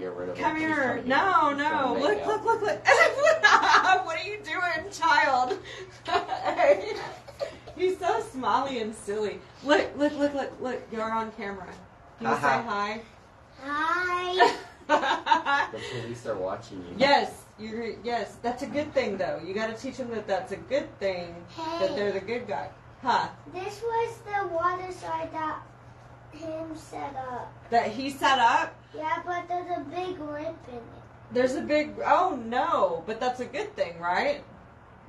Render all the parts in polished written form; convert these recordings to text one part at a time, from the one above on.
get rid of Come him. here. No. Look. What are you doing, child? Hey. He's so smiley and silly. Look. You're on camera. Can you say hi? Hi. The police are watching you. Yes, that's a good thing, though. You got to teach them that that's a good thing, that they're the good guy. Huh? This was the water slide that him set up. That he set up? Yeah, but there's a big limp in it. There's a big... Oh, no. But that's a good thing, right?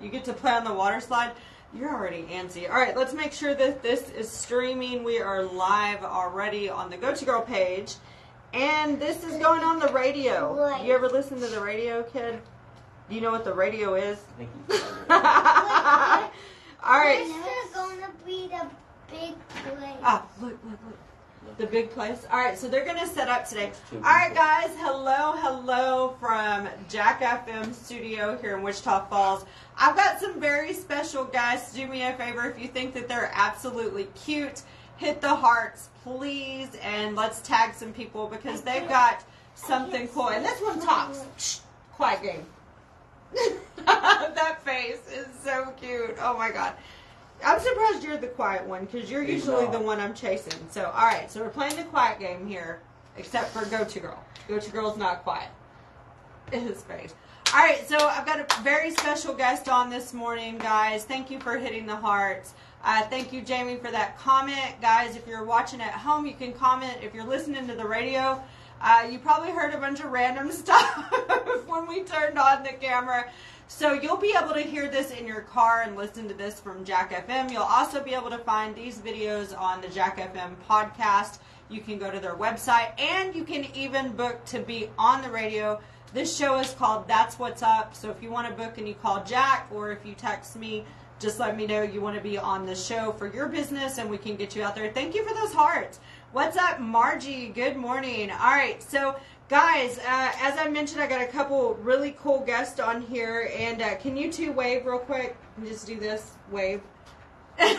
You get to play on the water slide. You're already antsy. All right, let's make sure that this is streaming. We are live already on the Go2Girl page. And this is going on the radio. Right. You ever listen to the radio, kid? Do you know what the radio is? I think he's talking. All right. This is going to be the big place. Ah, look. The big place. All right, so they're going to set up today. All right, guys. Hello from Jack FM studio here in Wichita Falls. I've got some very special guys. Do me a favor, if you think that they're absolutely cute, hit the hearts, please, and let's tag some people because they've got something cool. And this one talks. Shh, quiet game. That face is so cute. Oh, my God. I'm surprised you're the quiet one because you're usually the one I'm chasing. So, all right. So, we're playing the quiet game here, except for Go2Girl. Go2Girl's not quiet. His face. All right. So, I've got a very special guest on this morning, guys. Thank you for hitting the hearts. Thank you, Jamie, for that comment. Guys, if you're watching at home, you can comment. If you're listening to the radio, you probably heard a bunch of random stuff when we turned on the camera. So you'll be able to hear this in your car and listen to this from Jack FM. You'll also be able to find these videos on the Jack FM podcast. You can go to their website, and you can even book to be on the radio. This show is called That's What's Up. So if you want to book and you call Jack, or if you text me, just let me know you want to be on the show for your business, and we can get you out there. Thank you for those hearts. What's up, Margie? Good morning. All right, so guys, as I mentioned, I got a couple really cool guests on here, and can you two wave real quick? Just do this, wave. And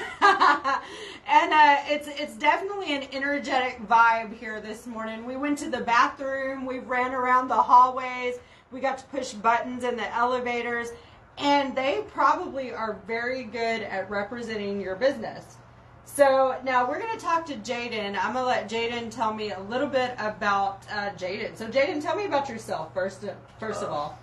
it's definitely an energetic vibe here this morning. We went to the bathroom, we ran around the hallways, we got to push buttons in the elevators, and they probably are very good at representing your business. So now we're going to talk to Jaden. I'm going to let Jaden tell me a little bit about Jaden. So Jaden, tell me about yourself first of all.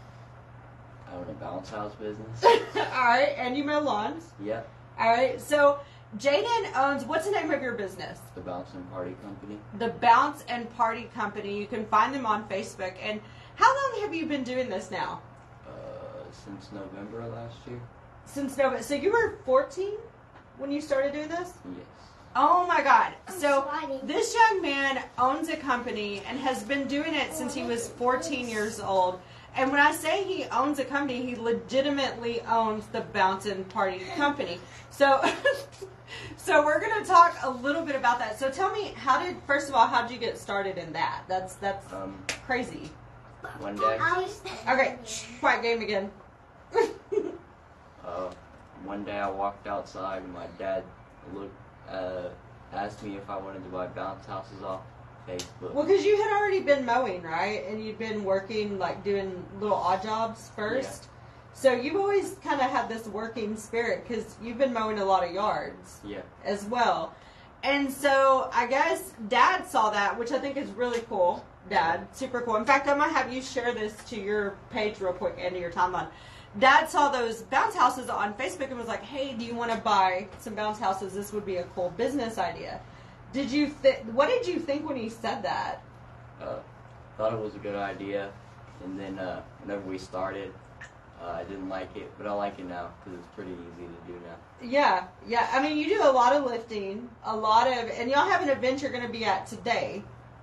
I own a bounce house business. All right, and you mow lawns. Yep. All right, so Jaden owns, what's the name of your business? The Bounce and Party Company. The Bounce and Party Company. You can find them on Facebook. And how long have you been doing this now? Since November last year. Since November. So you were 14 when you started doing this? Yes. Oh my God. So sliding. this young man owns a company and has been doing it since he was 14 years old. And when I say he owns a company, he legitimately owns the Bounce and Party Company. So so we're going to talk a little bit about that. So tell me, first of all, how did you get started in that? That's crazy. One day. Okay, quiet game again. One day I walked outside and my dad asked me if I wanted to buy bounce houses off Facebook. Well, because you had already been mowing, right? And you'd been working, like doing little odd jobs first. Yeah. So you've always kind of had this working spirit because you've been mowing a lot of yards as well. And so I guess Dad saw that, which I think is really cool. Dad, super cool. In fact, I'm going to have you share this to your page real quick and to your timeline. Dad saw those bounce houses on Facebook and was like, hey, do you want to buy some bounce houses? This would be a cool business idea. What did you think when he said that? Thought it was a good idea. And then whenever we started, I didn't like it, but I like it now because it's pretty easy to do now. Yeah. I mean, you do a lot of lifting, and y'all have an event you're going to be at today.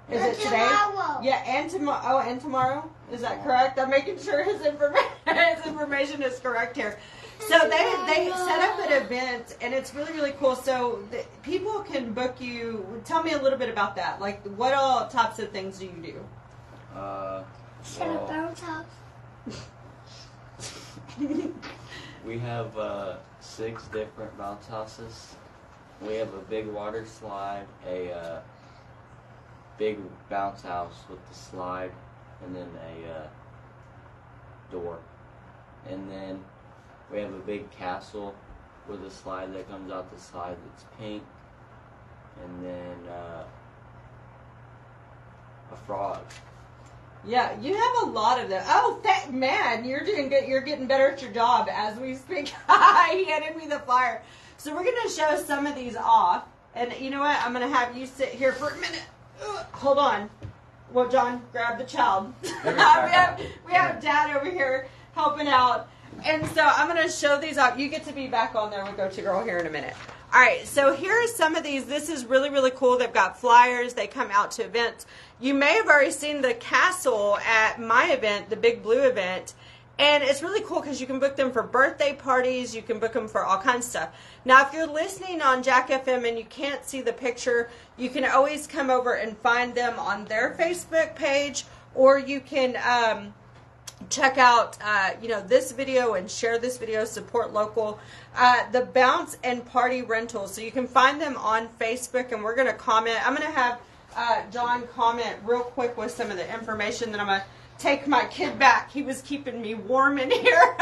Is it today? Tomorrow. Yeah, and tomorrow. Oh, and tomorrow? Is that correct? I'm making sure his information is correct here. So they set up an event, and it's really, really cool. So people can book you. Tell me a little bit about that. Like, what all types of things do you do? Set a bounce house. We have 6 different bounce houses. We have a big water slide, a big bounce house with the slide, and then a door. And then we have a big castle with a slide that comes out the side that's pink. And then a frog. Yeah, you have a lot of them. Oh, man, you're doing good. You're getting better at your job as we speak. He handed me the flyer. So we're going to show some of these off. And you know what? I'm going to have you sit here for a minute. Hold on. Well, John, grab the child. we have Dad over here helping out. And so I'm going to show these off. You get to be back on there with Go To Girl here in a minute. All right, so here are some of these. This is really, really cool. They've got flyers. They come out to events. You may have already seen the castle at my event, the Big Blue event. And it's really cool because you can book them for birthday parties. You can book them for all kinds of stuff. Now, if you're listening on Jack FM and you can't see the picture, you can always come over and find them on their Facebook page. Or you can check out, this video and share this video, support local. The Bounce and Party Rentals. So you can find them on Facebook, and we're going to comment. I'm going to have John comment real quick with some of the information. Then I'm going to take my kid back. He was keeping me warm in here.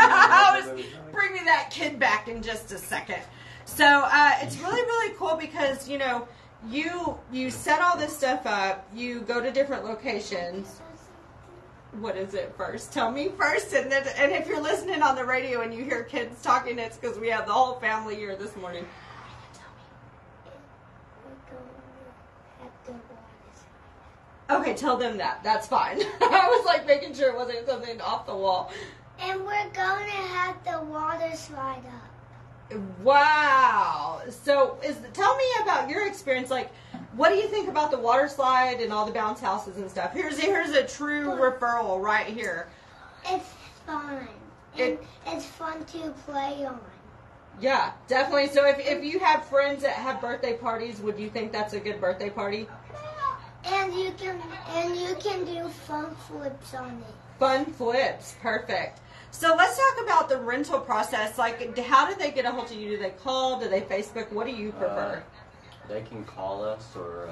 Bring me that kid back in just a second. So it's really, really cool because, you set all this stuff up. You go to different locations. What is it first? Tell me first, and if you're listening on the radio and you hear kids talking, it's because we have the whole family here this morning. Okay, tell them that. That's fine. I was like making sure it wasn't something off the wall. And we're going to have the water slide up. Wow. So tell me about your experience. Like, what do you think about the water slide and all the bounce houses and stuff? Here's a true referral right here. It's fun. And it's fun to play on. Yeah, definitely. So if you have friends that have birthday parties, would you think that's a good birthday party? And you can do fun flips on it. Fun flips. Perfect. So let's talk about the rental process. Like, how do they get a hold of you? Do they call? Do they Facebook? What do you prefer? They can call us or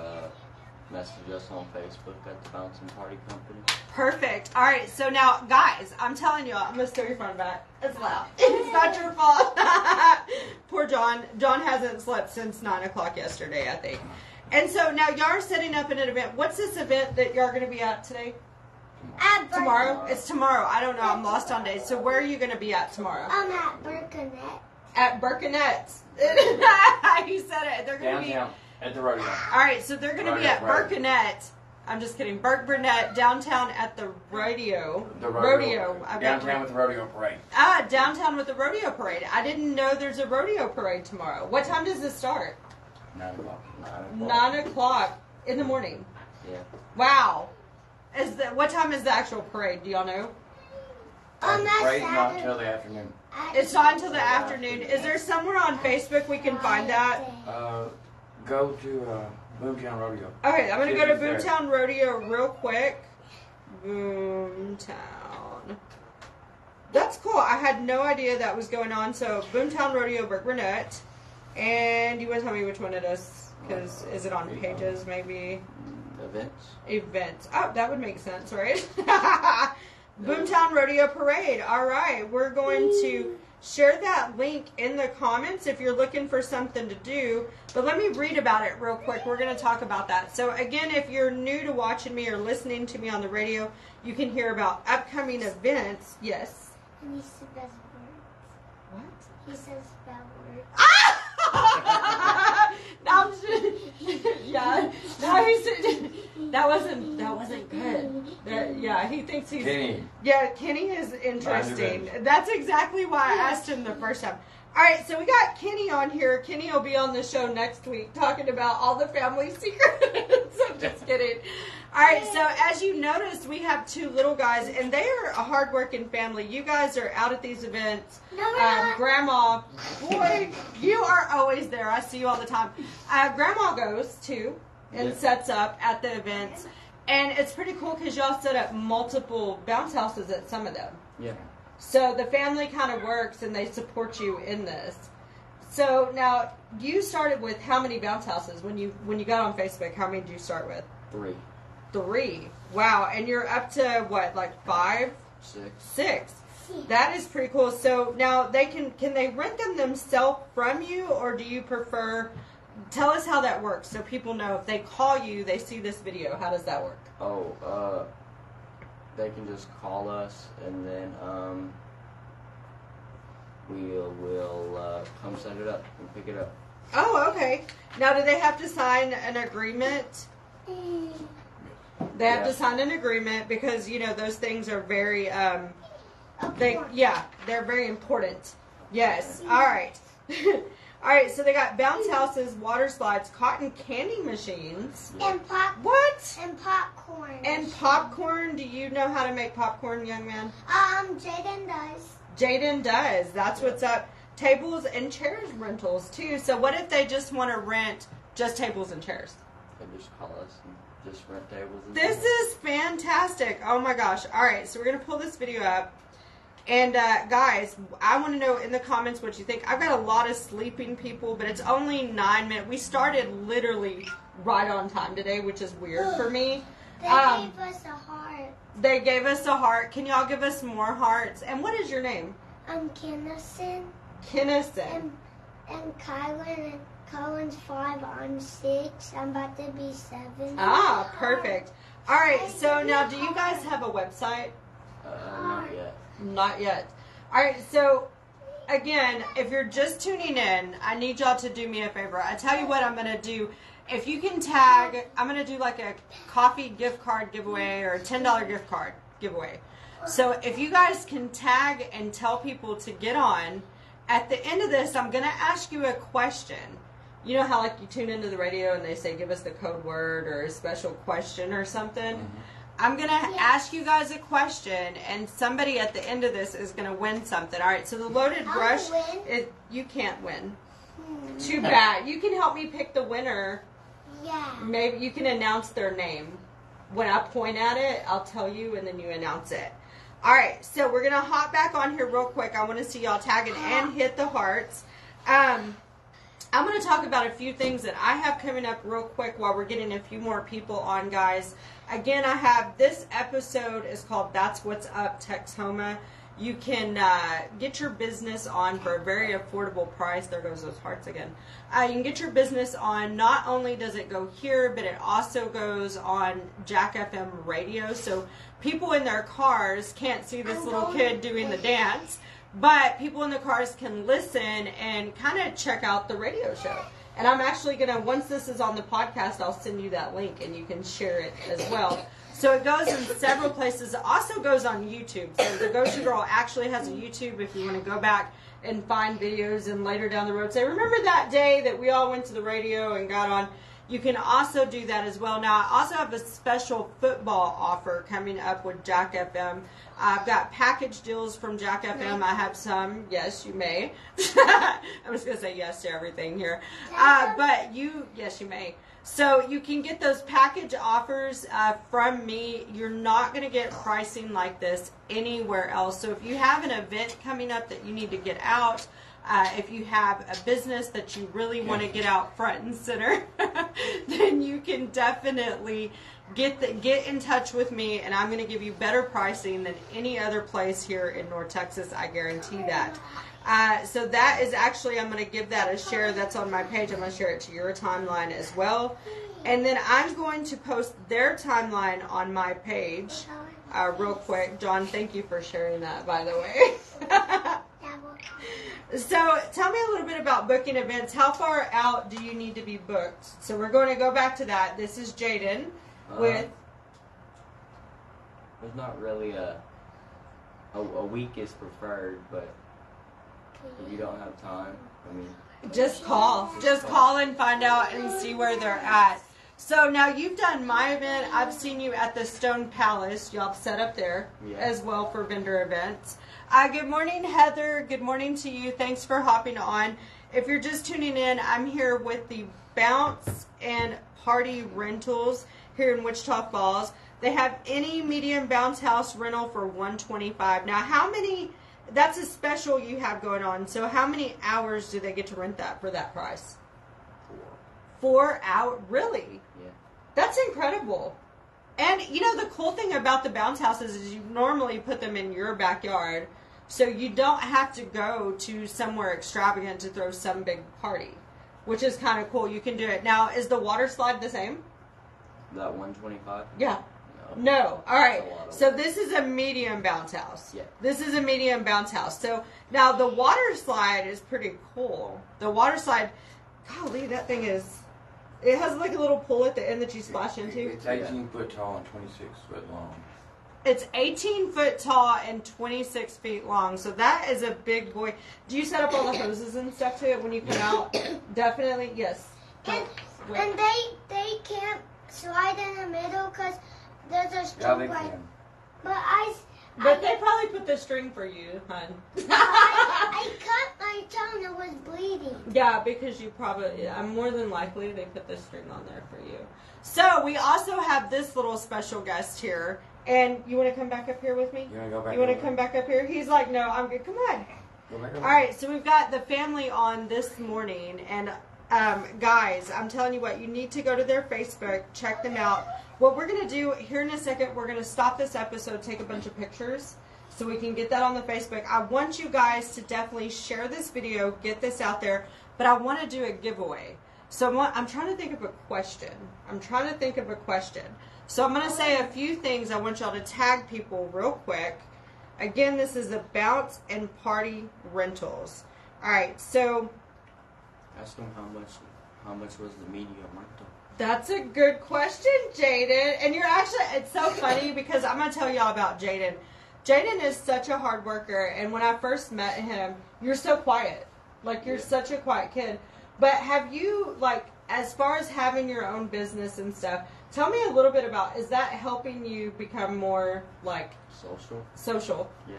message us on Facebook at the Bounce and Party Company. Perfect. All right. So now, guys, I'm telling you, I'm going to steal your phone back. It's loud. It's not your fault. Poor John. John hasn't slept since 9 o'clock yesterday, I think. And so now y'all are setting up an event. What's this event that y'all are going to be at today? Tomorrow? It's tomorrow. I don't know. I'm lost on days. So where are you going to be at tomorrow? I'm at Birkenhead. At Birkenhead's. He said it. They're going to be at the rodeo. All right. So they're going to be at Birkenhead. I'm just kidding. Burke Burnett downtown at the rodeo. The rodeo. Downtown with the rodeo parade. Downtown with the rodeo parade. I didn't know there's a rodeo parade tomorrow. What time does this start? 9 o'clock. 9 o'clock in the morning. Yeah. Wow. What time is the actual parade? Do y'all know? Parade's not until the afternoon. It's not until the afternoon. Is there somewhere on Facebook we can find that? Go to Boomtown Rodeo. Okay, I'm going to go to Boomtown Rodeo real quick. Boomtown. That's cool. I had no idea that was going on. So, Boomtown Rodeo, Burke Burnett. And you want to tell me which one it is? Because is it on pages, maybe? Events. Oh, that would make sense, right? Boomtown Rodeo Parade. All right. We're going to share that link in the comments if you're looking for something to do. But let me read about it real quick. We're going to talk about that. So, again, if you're new to watching me or listening to me on the radio, you can hear about upcoming events. Yes? And he says bad words. What? He says bad words. Ah! Yeah. Now he said that wasn't good. Yeah, he thinks he's Kenny. Yeah, Kenny is interesting. That's exactly why I asked him the first time. All right, so we got Kenny on here. Kenny will be on the show next week talking about all the family secrets. I'm just kidding. All right, so as you noticed, we have two little guys, and they are a hardworking family. You guys are out at these events. No, we're not. Grandma, boy, you are always there. I see you all the time. Grandma goes, too, and sets up at the events. And it's pretty cool because y'all set up multiple bounce houses at some of them. Yeah. So the family kind of works, and they support you in this. So now, you started with how many bounce houses? When you got on Facebook, how many did you start with? 3. 3. Wow. And you're up to what, like 5? 6. 6. That is pretty cool. So now they can they rent them themselves from you, or do you prefer? Tell us how that works so people know if they call you, they see this video. How does that work? Oh, they can just call us, and then we'll come set it up and pick it up. Oh, okay. Now, do they have to sign an agreement? They have to sign an agreement because, you know, those things are very, they're very important. Yes. All right. All right, so they got bounce houses, water slides, cotton candy machines. And What? And popcorn. And popcorn. Do you know how to make popcorn, young man? Jaden does. Jaden does. That's what's up. Tables and chairs rentals, too. So what if they just want to rent just tables and chairs? They just call us and just rent tables and This chairs. is fantastic. Oh, my gosh. All right, so we're going to pull this video up. And, guys, I want to know in the comments what you think. I've got a lot of sleeping people, but it's only 9 minutes. We started literally right on time today, which is weird for me. They gave us a heart. They gave us a heart. Can y'all give us more hearts? And what is your name? Kennison. Kennison. And Kylan, and Colin's 5, I'm 6. I'm about to be 7. Ah, perfect. All right, so now do you guys have a website? Not yet. Not yet. All right, so again, if you're just tuning in, I need y'all to do me a favor. I tell you what I'm going to do. If you can tag, I'm going to do like a coffee gift card giveaway or a $10 gift card giveaway. So if you guys can tag and tell people to get on, at the end of this, I'm going to ask you a question. You know how like you tune into the radio and they say give us the code word or a special question or something? Mm-hmm. I'm going to ask you guys a question, and somebody at the end of this is going to win something. All right, so the loaded brush, you can't win. Too bad. You can help me pick the winner. Yeah. Maybe you can announce their name. When I point at it, I'll tell you, and then you announce it. All right, so we're going to hop back on here real quick. I want to see y'all tagging and hit the hearts. I'm going to talk about a few things that I have coming up real quick while we're getting a few more people on, guys. Again, I have this episode is called That's What's Up, Texhoma. You can get your business on for a very affordable price. There goes those hearts again. You can get your business on. Not only does it go here, but it also goes on Jack FM radio. So people in their cars can't see this little kid doing the dance, but people in the cars can listen and kind of check out the radio show. And I'm actually going to, once this is on the podcast, I'll send you that link and you can share it as well. So it goes in several places. It also goes on YouTube. So the Go-To Girl actually has a YouTube if you want to go back and find videos and later down the road say, remember that day that we all went to the radio and got on? You can also do that as well. Now, I also have a special football offer coming up with Jack FM. I've got package deals from Jack FM. I have some. Yes, you may. I'm just going to say yes to everything here. Yes, you may. So you can get those package offers from me. You're not going to get pricing like this anywhere else. So if you have an event coming up that you need to get out, if you have a business that you really want to get out front and center, then you can definitely get in touch with me, and I'm going to give you better pricing than any other place here in North Texas. I guarantee that. So that is actually, I'm going to give that a share. That's on my page. I'm going to share it to your timeline as well. And then I'm going to post their timeline on my page real quick. John, thank you for sharing that, by the way. So tell me a little bit about booking events. How far out do you need to be booked? So we're going to go back to that. This is Jaden with... There's not really a week is preferred, but if you don't have time, I mean... Just call. Just call and find out and see where they're at. So now you've done my event. I've seen you at the Stone Palace. Y'all set up there as well for vendor events. Good morning, Heather. Good morning to you. Thanks for hopping on. If you're just tuning in, I'm here with the Bounce and Party Rentals here in Wichita Falls. They have any medium bounce house rental for $125. Now, how many... That's a special you have going on. So how many hours do they get to rent that for that price? 4 hours? Really? Yeah. That's incredible. And, you know, the cool thing about the bounce houses is you normally put them in your backyard, so you don't have to go to somewhere extravagant to throw some big party, which is kind of cool. You can do it. Now, is the water slide the same? That 125? Yeah. No. No. All right. That's a lot of So work. this is a medium bounce house. Yeah. This is a medium bounce house. So now the water slide is pretty cool. The water slide, golly, that thing is, it has like a little pool at the end that you splash into. It's 18 foot tall and 26 foot long. It's 18 foot tall and 26 feet long. So that is a big boy. Do you set up all the hoses and stuff to it when you come out? Definitely, yes. And, Wait. and they can't slide in the middle because there's a Yeah, string they right. can. But But they probably put the string for you, hon. I cut my toe and it was bleeding. Yeah, because you probably, more than likely, they put the string on there for you. So we also have this little special guest here. And you want to come back up here with me? You want to go back? You want to over? come back up here? He's like, no, I'm good. Come on. Go back over. All right, so we've got the family on this morning. And guys, I'm telling you what, you need to go to their Facebook, check them out. What we're going to do here in a second, we're going to stop this episode, take a bunch of pictures so we can get that on the Facebook. I want you guys to definitely share this video, get this out there, but I want to do a giveaway. So I'm trying to think of a question. So I'm going to say a few things. I want y'all to tag people real quick. Again, this is a Bounce and Party Rentals. All right, so Ask them how much was the medium rental? that's a good question, Jaden. And you're actually, it's so funny because I'm going to tell y'all about Jaden. Jaden is such a hard worker, and when I first met him, you're so quiet. Like, you're Yeah. such a quiet kid. But have you, like, as far as having your own business and stuff, tell me a little bit about, is that helping you become more, like, social? Yeah.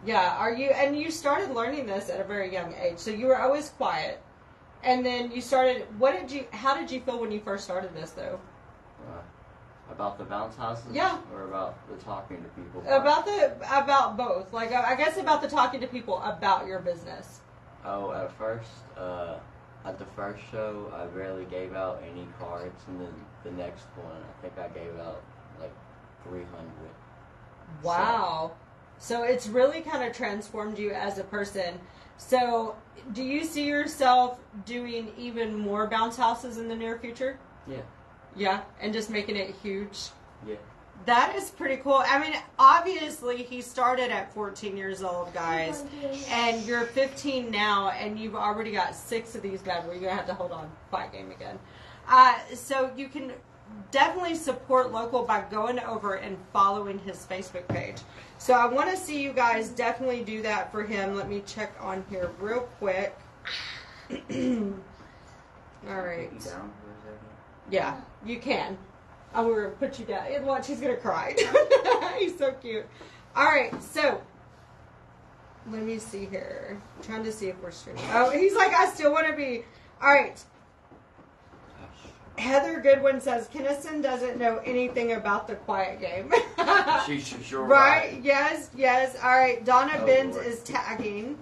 Yeah, are you, and you started learning this at a very young age, so you were always quiet. And then you started, how did you feel when you first started this, though? About the bounce houses? Yeah. Or about the talking to people? About both. Like, I guess about the talking to people about your business. Oh, at the first show, I barely gave out any cards, and then the next one, I think I gave out like 300. Wow. So it's really kind of transformed you as a person. So, do you see yourself doing even more bounce houses in the near future? Yeah. Yeah, and just making it huge? Yeah. That is pretty cool. I mean, obviously, he started at 14 years old, guys. And you're 15 now, and you've already got 6 of these bad boys. You're going to have to hold on. Quiet game again. So you can definitely support local by going over and following his Facebook page. So I want to see you guys definitely do that for him. Let me check on here real quick. All right. Put you down for a second? Yeah, you can. I'm going to put you down. Watch, he's going to cry. He's so cute. All right, so let me see here. I'm trying to see if we're streaming. Oh, he's like, I still want to be. All right. Heather Goodwin says, Kinnison doesn't know anything about the quiet game. She's sure Right, yes. All right, Donna Oh, Benz Lord. is tagging.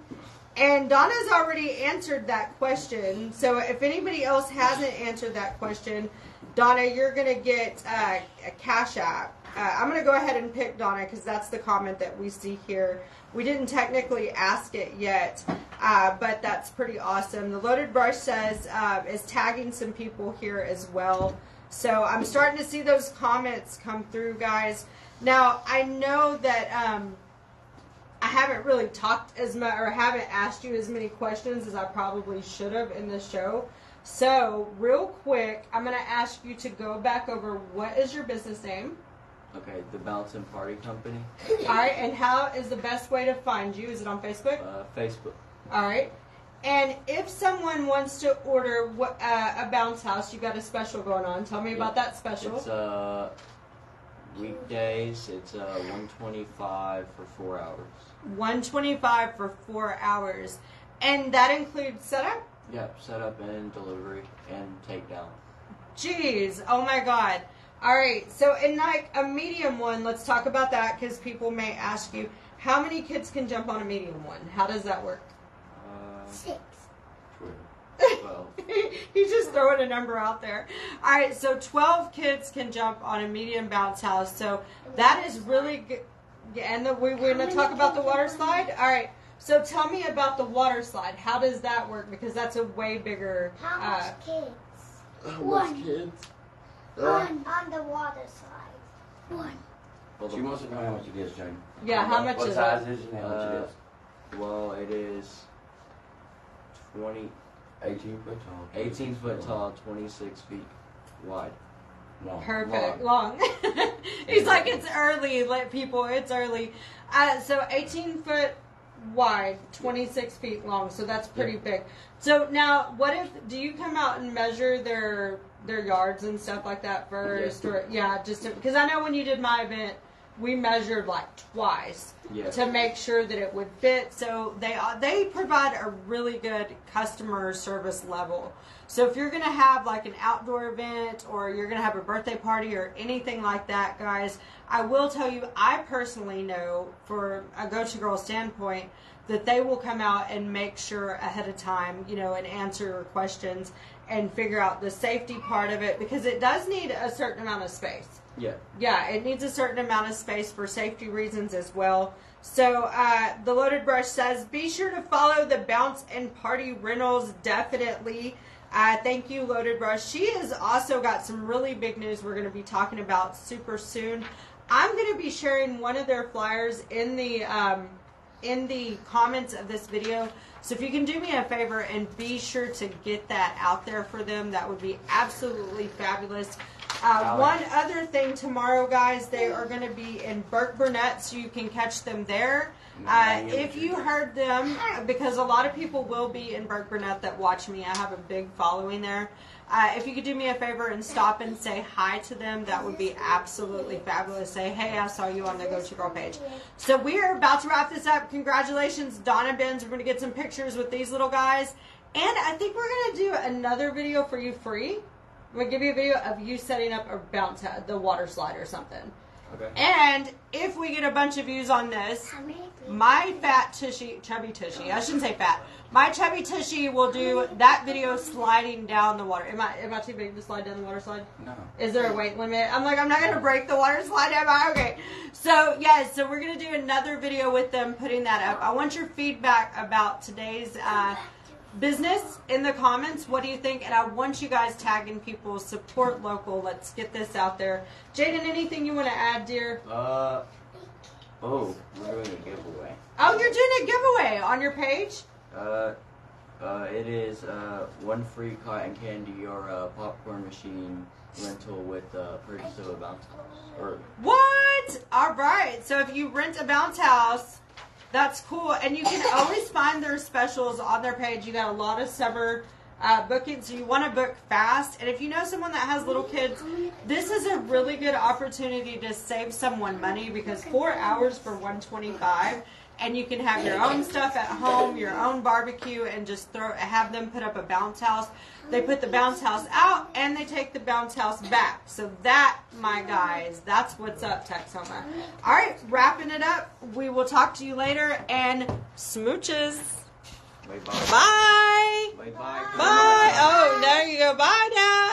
And Donna's already answered that question. So if anybody else hasn't answered that question, Donna, you're going to get a Cash App. I'm going to go ahead and pick Donna because that's the comment that we see here. We didn't technically ask it yet, but that's pretty awesome. The Loaded Brush says is tagging some people here as well. So I'm starting to see those comments come through, guys. Now, I know that I haven't really talked as much or haven't asked you as many questions as I probably should have in this show. So, real quick, I'm going to ask you to go back over what is your business name? Okay, the Bounce and Party Company. All right, and how is the best way to find you? Is it on Facebook? Facebook. All right. And if someone wants to order a bounce house, you got a special going on. Tell me about that special. It's weekdays. It's $125 for 4 hours. $125 for 4 hours, and that includes setup. Yep, setup and delivery and takedown. Jeez, oh my God. All right, so in like a medium one, let's talk about that because people may ask you, how many kids can jump on a medium one? How does that work? 6. 12. 12. He's just throwing a number out there. All right, so 12 kids can jump on a medium bounce house. So that is really good. And we're going to talk about the water slide. All right. So tell me about the water slide. How does that work? Because that's a way bigger. How much kids? One. Kids? One on the water slide. One. Well, She wants to know how much it is, Jane. Yeah, how much What is size it? is it and how much it is? well, it is 18 foot tall. 18 foot tall, 26 feet wide. Long. Perfect. Long. He's like, it's early. Let people, it's early. So 18 foot wide, 26 feet long. So that's pretty big. So now, what if, do you come out and measure their yards and stuff like that first? Yes. Or, yeah, just because I know when you did my event, we measured like twice to make sure that it would fit. So they provide a really good customer service level. So if you're going to have like an outdoor event or you're going to have a birthday party or anything like that, guys, I will tell you, I personally know for a Go-To-Girl standpoint that they will come out and make sure ahead of time, you know, and answer your questions and figure out the safety part of it, because it does need a certain amount of space. Yeah. Yeah, it needs a certain amount of space for safety reasons as well. So the Loaded Brush says, be sure to follow the Bounce and Party Rentals, definitely. Thank you, Loaded Brush. She has also got some really big news we're going to be talking about super soon. I'm going to be sharing one of their flyers in the comments of this video. So if you can do me a favor and be sure to get that out there for them, that would be absolutely fabulous. One other thing tomorrow, guys, they are going to be in Burke Burnett, so you can catch them there. If you heard them, because a lot of people will be in Burke Burnett that watch me. I have a big following there. If you could do me a favor and stop and say hi to them, that would be absolutely fabulous. Say, hey, I saw you on the Go-To-Girl page. So we are about to wrap this up. Congratulations, Donna Benz. We're going to get some pictures with these little guys. And I think we're going to do another video for you free. I'm going to give you a video of you setting up a bounce head, the water slide or something. Okay. And if we get a bunch of views on this, my fat tushy, chubby tushy, I shouldn't say fat, my chubby tushy will do that video sliding down the water. Am I too big to slide down the water slide? No. Is there a weight limit? I'm like, I'm not going to break the water slide, am I? Okay. So, yes, so we're going to do another video with them putting that up. I want your feedback about today's business in the comments. What do you think? And I want you guys tagging people. Support local. Let's get this out there. Jaden, anything you want to add, dear? Oh, we're doing a giveaway. Oh, you're doing a giveaway on your page? It is one free cotton candy or a popcorn machine rental with purchase of a bounce house. What? All right. So if you rent a bounce house, that's cool. And you can always find their specials on their page. You got a lot of summer bookings, so you want to book fast. And if you know someone that has little kids, this is a really good opportunity to save someone money, because 4 hours for $125, and you can have your own stuff at home, your own barbecue, and just have them put up a bounce house. They put the bounce house out, and they take the bounce house back. So that, my guys, that's what's up, Texoma. All right, wrapping it up. We will talk to you later, and smooches. Bye. Bye. Bye. Bye. Oh, there you go. Bye now.